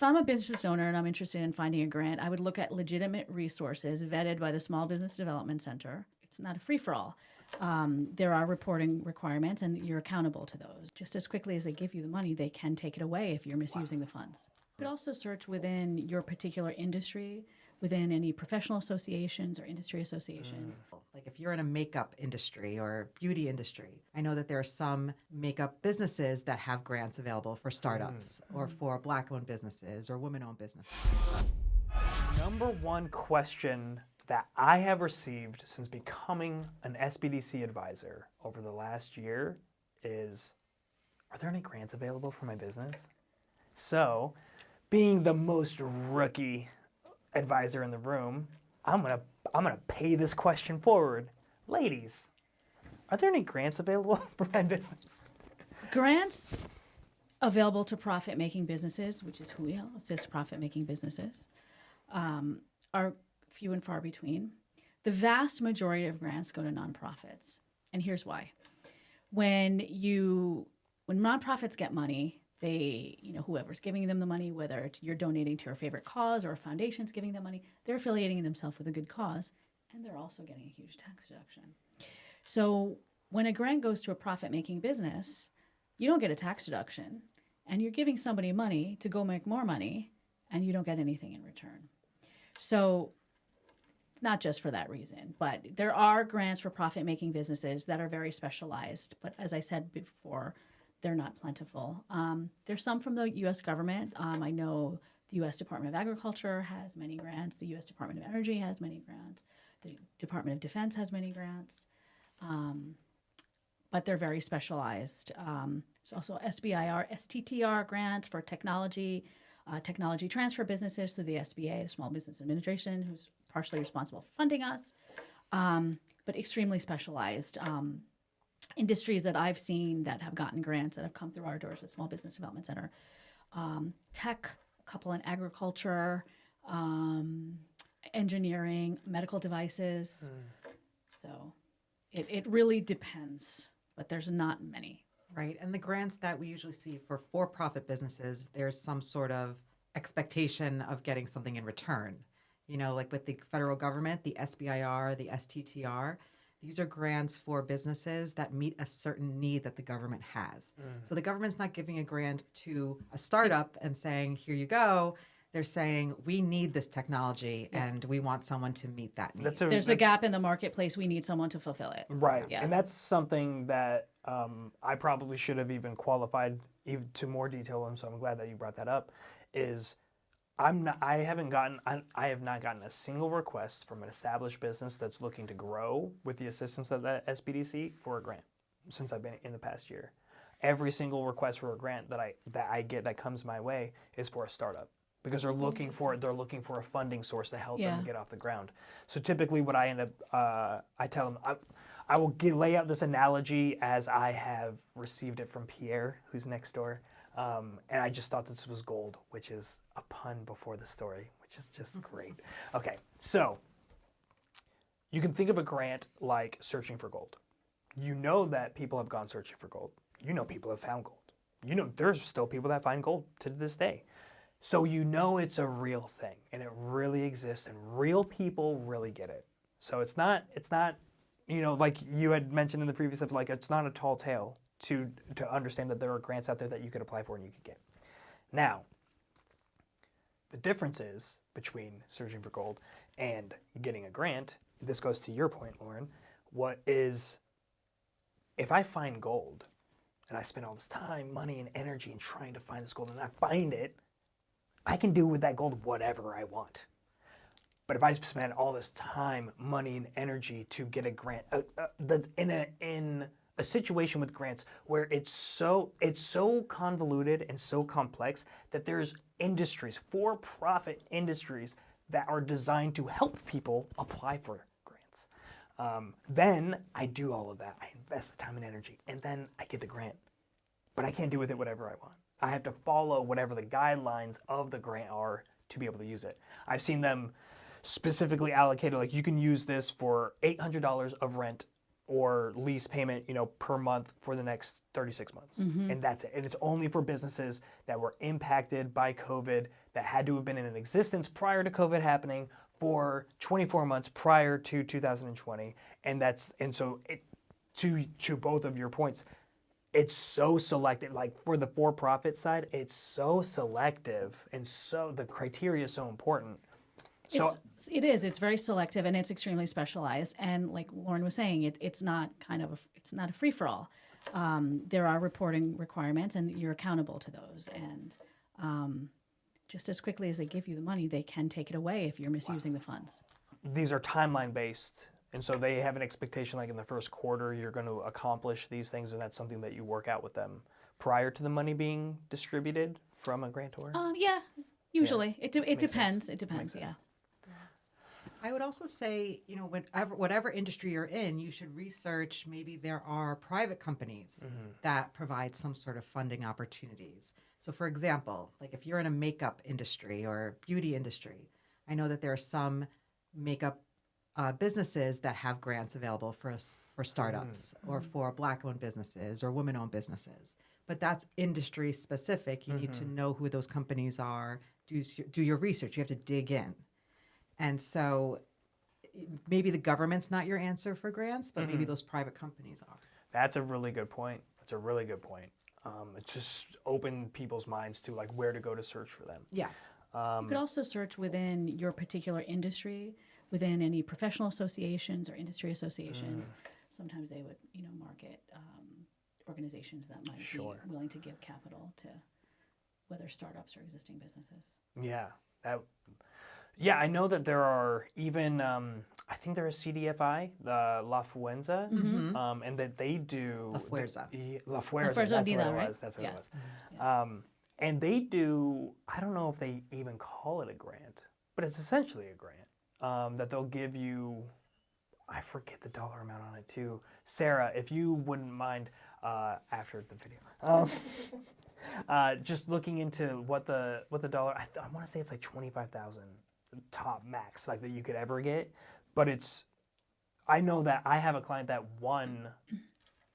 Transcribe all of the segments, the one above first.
If I'm a business owner and I'm interested in finding a grant, I would look at legitimate resources vetted by the Small Business Development Center. It's not a free-for-all. There are reporting requirements, and you're accountable to those. Just as quickly as they give you the money, they can take it away if you're misusing the funds. You could also search within your particular industry, within any professional associations or industry associations. Like if you're in a makeup industry or beauty industry, I know that there are some makeup businesses that have grants available for startups or for Black-owned businesses or women-owned businesses. Number one question that I have received since becoming an SBDC advisor over the last year is, are there any grants available for my business? So, being the most rookie advisor in the room, I'm gonna pay this question forward. Ladies, are there any grants available for my business? Grants available to profit-making businesses, which is who we assist profit-making businesses, are few and far between. The vast majority of grants go to nonprofits, and here's why. When nonprofits get money, they, whoever's giving them the money, whether it's you're donating to your favorite cause or a foundation's giving them money, they're affiliating themselves with a good cause, and they're also getting a huge tax deduction. So when a grant goes to a profit-making business, you don't get a tax deduction, and you're giving somebody money to go make more money, and you don't get anything in return. So it's not just for that reason, but there are grants for profit-making businesses that are very specialized, but as I said before, they're not plentiful. There's some from the U.S. government. I know the U.S. Department of Agriculture has many grants. The U.S. Department of Energy has many grants. The Department of Defense has many grants. But they're very specialized. There's also SBIR, STTR grants for technology transfer businesses through the SBA, the Small Business Administration, who's partially responsible for funding us, but extremely specialized. Industries that I've seen that have gotten grants that have come through our doors at Small Business Development Center. Tech, a couple in agriculture, engineering, medical devices. So it really depends, but there's not many. Right, and the grants that we usually see for for-profit businesses, there's some sort of expectation of getting something in return. Like with the federal government, the SBIR, the STTR, these are grants for businesses that meet a certain need that the government has. So the government's not giving a grant to a startup and saying, here you go. They're saying, we need this technology and we want someone to meet that need. There's a gap in the marketplace. We need someone to fulfill it. Right. Yeah. And that's something that I probably should have even qualified even to more detail on, so I'm glad that you brought that up, is I have not gotten a single request from an established business that's looking to grow with the assistance of the SBDC for a grant since I've been in the past year. Every single request for a grant that I get that comes my way is for a startup, because they're looking for a funding source to help them get off the ground. So typically what I end up, I tell them, I will lay out this analogy as I have received it from Pierre, who's next door. And I just thought this was gold, which is a pun before the story, which is just great. Okay, so you can think of a grant like searching for gold. You know that people have gone searching for gold. You know people have found gold. There's still people that find gold to this day. So it's a real thing, and it really exists, and real people really get it. So it's not like you had mentioned in the previous episode, like it's not a tall tale to understand that there are grants out there that you could apply for and you could get. Now, the difference is between searching for gold and getting a grant, this goes to your point, Lauren, if I find gold and I spend all this time, money, and energy in trying to find this gold and I find it, I can do with that gold whatever I want. But if I spend all this time, money, and energy to get a grant, in a situation with grants where it's so convoluted and so complex that there's industries, for-profit industries, that are designed to help people apply for grants. Then I do all of that. I invest the time and energy, and then I get the grant. But I can't do with it whatever I want. I have to follow whatever the guidelines of the grant are to be able to use it. I've seen them specifically allocated, like you can use this for $800 of rent or lease payment, per month for the next 36 months. And that's it. And it's only for businesses that were impacted by COVID, that had to have been in existence prior to COVID happening for 24 months prior to 2020, and so to both of your points, it's so selective. Like for the for-profit side, it's so selective, and so the criteria is so important. So It's very selective and it's extremely specialized. And like Lauren was saying, it's not it's not a free for all. There are reporting requirements, and you're accountable to those. And just as quickly as they give you the money, they can take it away if you're misusing the funds. these are timeline based, and so they have an expectation like in the first quarter you're going to accomplish these things, and that's something that you work out with them prior to the money being distributed from a grantor. Yeah, usually it depends. sense. It depends. Yeah. I would also say, whatever industry you're in, you should research. Maybe there are private companies that provide some sort of funding opportunities. So, for example, like if you're in a makeup industry or beauty industry, I know that there are some makeup businesses that have grants available for startups or for Black-owned businesses or women-owned businesses. But that's industry specific. You need to know who those companies are. Do your research. You have to dig in. And so maybe the government's not your answer for grants, but maybe those private companies are. That's a really good point. That's a really good point. It's just opened people's minds to like where to go to search for them. Yeah. You could also search within your particular industry, within any professional associations or industry associations. Sometimes they would, market organizations that might be willing to give capital to whether startups or existing businesses. Yeah. Yeah, I know that there are even, I think there is CDFI, the La Fuenza, and that they do... La Fuerza. La Fuerza, La Fuerza that's what Unida, it right? was. That's what Yeah. it was. And they do, I don't know if they even call it a grant, but it's essentially a grant that they'll give you. I forget the dollar amount on it too. Sarah, if you wouldn't mind, after the video, just looking into what the dollar, I want to say it's like 25,000 top max, like that you could ever get. But I know that I have a client that won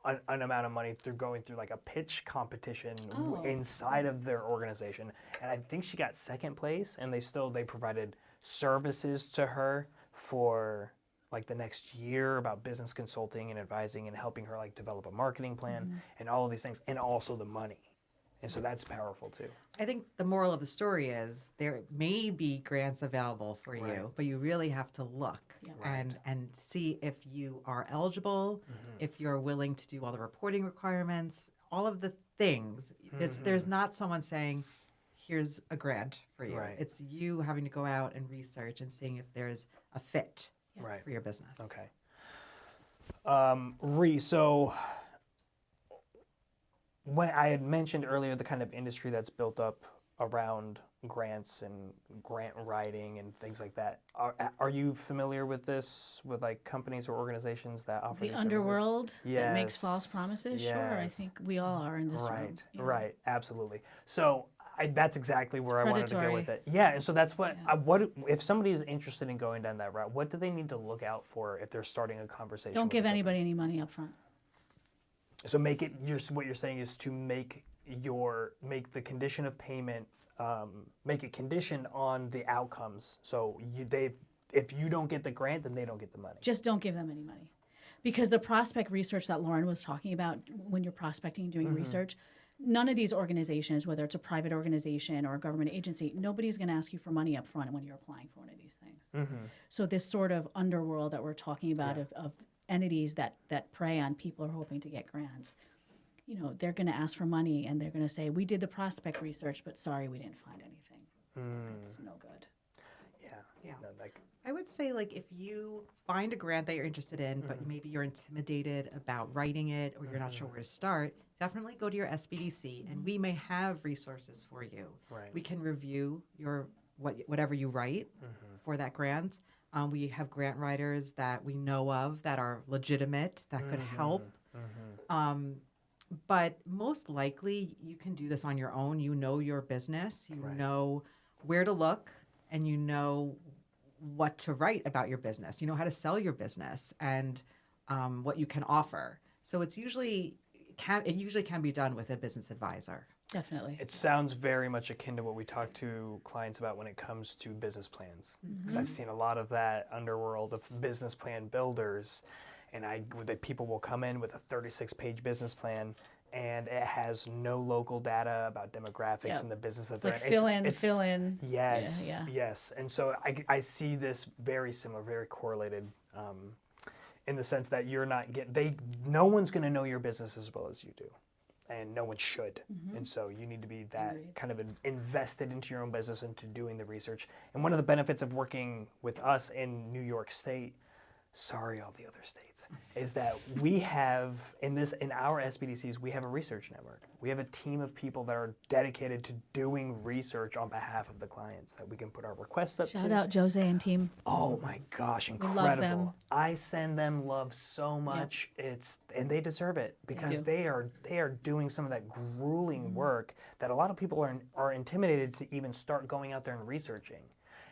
an amount of money through going through like a pitch competition inside of their organization, and I think she got second place, and they provided services to her for like the next year about business consulting and advising and helping her like develop a marketing plan and all of these things, and also the money. And so that's powerful too. I think the moral of the story is there may be grants available for you, but you really have to look and see if you are eligible, if you're willing to do all the reporting requirements, all of the things. There's not someone saying, here's a grant for you. Right. It's you having to go out and research and seeing if there's a fit for your business. Okay. So when I had mentioned earlier the kind of industry that's built up around grants and grant writing and things like that, are you familiar with this, with like companies or organizations that offer The these underworld that makes Yes. false promises? Sure, I think we all are in this room. Yeah. Right, absolutely. So that's exactly where I wanted to go with predatory. it. Yeah, and so that's what if somebody is interested in going down that route, what do they need to look out for if they're starting a conversation? Don't with give a company? anybody any money up front. So what you're saying is to make the condition of payment, make it conditioned on the outcomes. So if you don't get the grant, then they don't get the money. Just don't give them any money. Because the prospect research that Lauren was talking about, when you're prospecting and doing research, none of these organizations, whether it's a private organization or a government agency, nobody's going to ask you for money up front when you're applying for one of these things. So this sort of underworld that we're talking about of entities that prey on people who are hoping to get grants, they're going to ask for money and they're going to say, we did the prospect research, but sorry, we didn't find anything. That's no good. Yeah. No, I would say, like, if you find a grant that you're interested in, but maybe you're intimidated about writing it or you're not sure where to start, definitely go to your SBDC, and we may have resources for you. Right. We can review whatever you write for that grant. We have grant writers that we know of that are legitimate, that could help. But most likely, you can do this on your own. You know your business. You know where to look, and you know what to write about your business. You know how to sell your business and what you can offer. So it usually can be done with a business advisor. Definitely. It sounds very much akin to what we talk to clients about when it comes to business plans. Because I've seen a lot of that underworld of business plan builders, and the people will come in with a 36-page business plan, and it has no local data about demographics Yep. and the business that It's they're like in. fill in. Yes, Yeah. yes. And so I see this very similar, very correlated, in the sense that you're not no one's going to know your business as well as you do, and no one should. And so you need to be that Agreed. kind of invested into your own business and to doing the research. And one of the benefits of working with us in New York State, sorry, all the other states, is that we have in our SBDCs, we have a research network. We have a team of people that are dedicated to doing research on behalf of the clients that we can put our requests up Shout to. out Jose and team. Oh my gosh, incredible. love them. I send them love so much. And they deserve it because do. they are doing some of that grueling work that a lot of people are intimidated to even start going out there and researching.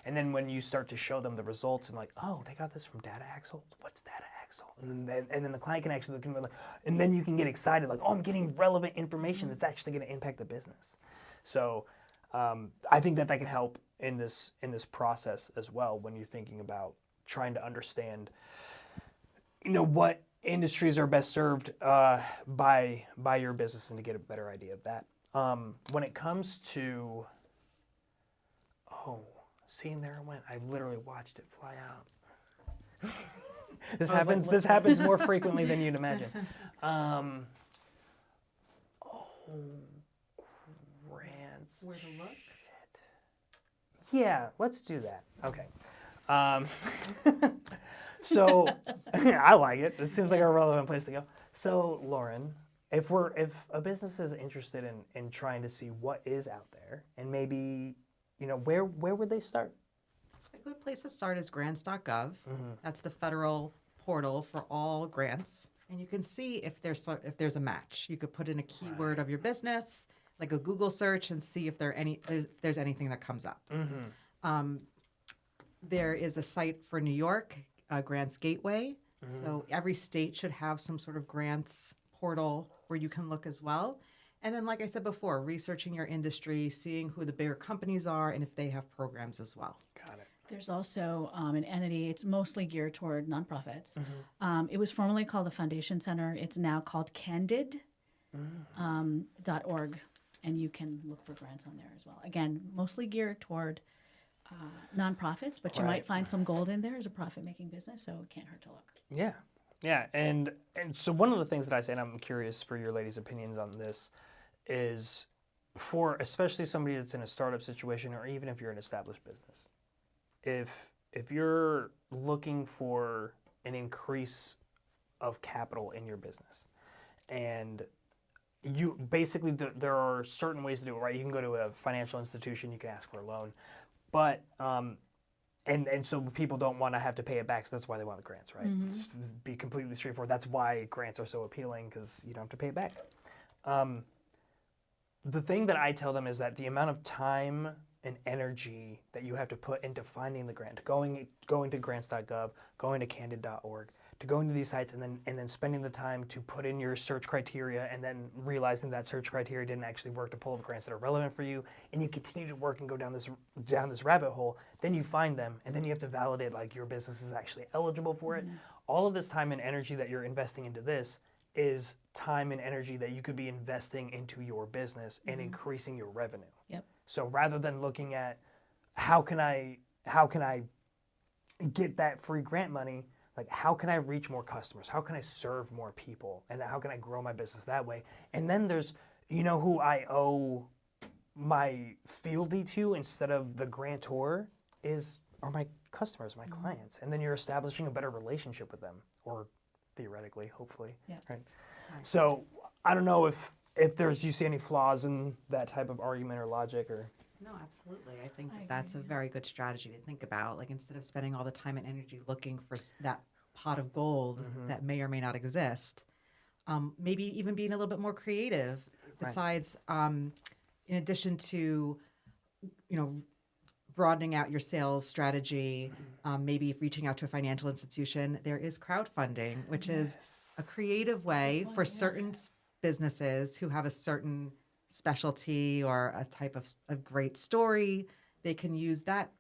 And then when you start to show them the results and like, oh, they got this from Data Axle. What's Data Axle? And then the client can actually look into it, and then you can get excited like, oh, I'm getting relevant information that's actually going to impact the business. So I think that can help in this process as well when you're thinking about trying to understand, what industries are best served by your business and to get a better idea of that. When it comes to, seeing there it went. I literally watched it fly out. This happens more frequently than you'd imagine. Grants. Where to look? Shit. Yeah, let's do that. Okay. So I like it. It seems like a relevant place to go. So Lauren, if a business is interested in trying to see what is out there, and maybe where would they start? A good place to start is grants.gov. That's the federal portal for all grants. And you can see if there's a match. You could put in a keyword of your business, like a Google search, and see if there's anything that comes up. There is a site for New York, Grants Gateway. So every state should have some sort of grants portal where you can look as well. And then, like I said before, researching your industry, seeing who the bigger companies are, and if they have programs as well. Got it. There's also an entity, it's mostly geared toward nonprofits. It was formerly called the Foundation Center. It's now called Candid.org, and you can look for grants on there as well. Again, mostly geared toward nonprofits, but you might find some gold in there as a profit-making business, so it can't hurt to look. Yeah. Yeah, and so one of the things that I say, and I'm curious for your ladies' opinions on this, is for especially somebody that's in a startup situation, or even if you're an established business, if you're looking for an increase of capital in your business, and you basically there are certain ways to do it, right? You can go to a financial institution, you can ask for a loan, but and so people don't want to have to pay it back, so that's why they want the grants, right? Just be completely straightforward. That's why grants are so appealing, because you don't have to pay it back. The thing that I tell them is that the amount of time and energy that you have to put into finding the grant, going to grants.gov, going to candid.org, to going to these sites and then spending the time to put in your search criteria, and then realizing that search criteria didn't actually work to pull up grants that are relevant for you, and you continue to work and go down this rabbit hole, then you find them, and then you have to validate like your business is actually eligible for it. All of this time and energy that you're investing into this is time and energy that you could be investing into your business and increasing your revenue. Yep. So rather than looking at how can I get that free grant money, like how can I reach more customers? How can I serve more people? And how can I grow my business that way? And then there's, who I owe my fealty to instead of the grantor are my customers, my clients. And then you're establishing a better relationship with them, or theoretically, hopefully. Yeah. Right. So I don't know if you see any flaws in that type of argument or logic, or. No, absolutely. I think I that's a agree, very good strategy to think about. Like, instead of spending all the time and energy looking for that pot of gold that may or may not exist, maybe even being a little bit more creative. Besides, in addition to, broadening out your sales strategy, maybe reaching out to a financial institution, there is crowdfunding, which is a creative way for certain businesses who have a certain specialty or a type of a great story, they can use that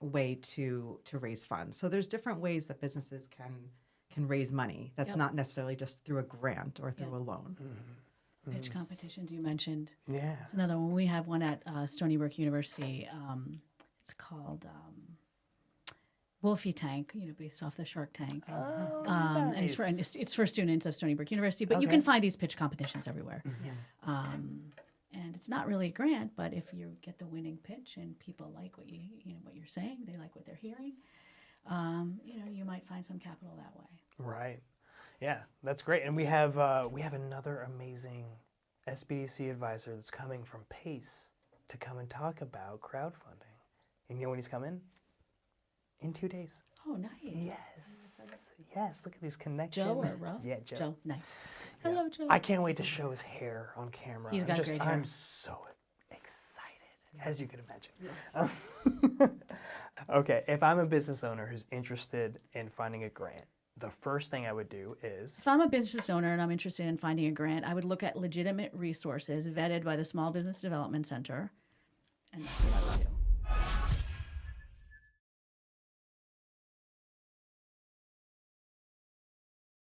way to raise funds. So there's different ways that businesses can raise money. That's not necessarily just through a grant or through a loan. Pitch competitions you mentioned. Yeah. It's another one. We have one at Stony Brook University. It's called Wolfie Tank, based off the Shark Tank. And it's for students of Stony Brook University. But you can find these pitch competitions everywhere. And it's not really a grant, but if you get the winning pitch and people like what what you're saying, they like what they're hearing, you might find some capital that way. Right. Yeah, that's great. And we have another amazing SBDC advisor that's coming from PACE to come and talk about crowdfunding. And you know when he's coming? In 2 days. Oh, nice. Yes. Look at these connections. Joe or Ro? Yeah, Joe. Joe, nice. Hello, Joe. I can't wait to show his hair on camera. He's got great hair. I'm so excited, as you can imagine. Yes. Okay, if I'm a business owner who's interested in finding a grant, the first thing I would do is... If I'm a business owner and I'm interested in finding a grant, I would look at legitimate resources vetted by the Small Business Development Center, and that's what I would do.